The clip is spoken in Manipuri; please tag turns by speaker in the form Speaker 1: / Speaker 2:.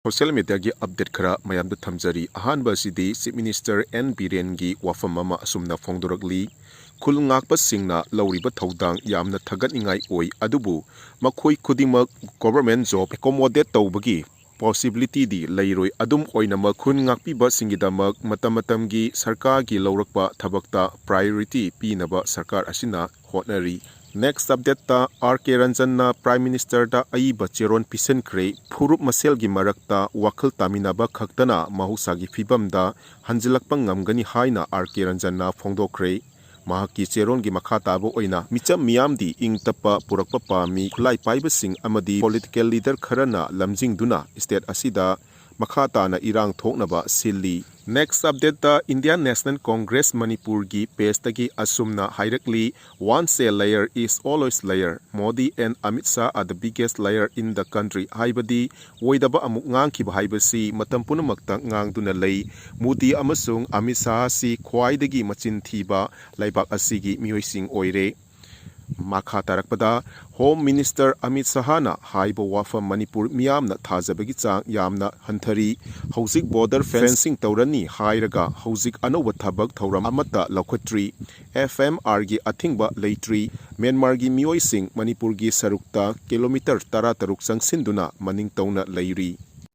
Speaker 1: Social media gi update khara mayam da thamjari ahanba sidi Chief Minister N Biren gi wafam mama asumna fongdorakli khul ngakpa singna lawriba thodang yamna thagat ingai oi adubu makhoi khudimak government job accommodate tawbagi possibility di leiroi adum oina makhun ngakpi ba singidamak matamatamgi sarkar gi lawrakpa thabakta priority pinaba sarkar asina hotnari. Next update ta R.K. Ranjan na Prime Minister da aiba cheron pisen kre phurup masel gi marakta wakhal taminaba khaktana mahusagi fibam da hanjilakpa ngamgani haina R.K. Ranjan na phongdokre mahaki cheron gi makha tabo oina micham miyam di ingtapa purakpa pami khulai paiba sing amadi political leader kharana lamjing duna state asida makha ta na irang thoknaba silli. Next update the Indian National Congress Manipur gi page tagi asumna hierarchy one say layer is always layer. Modi and Amit Shah are the biggest layer in the country. Haibadi woidaba amuk ngang ki haibasi matam punamakta ngang duna lay Modi amasung Amit Shah si khwaidagi machin thiba laibak asigi miyoising oire. Makha tarakpada Home Minister Amit Shahana haiba wafa Manipur miyamna thajabagi chang yamna hanthari hauzik border fencing tawrani hairaga hauzik anoba thabak thauram amata laukhatri FMR gi athingba leitri Myanmar gi miyoising Manipur gi sarukta kilometer 13 changsinduna maning tawna leiri.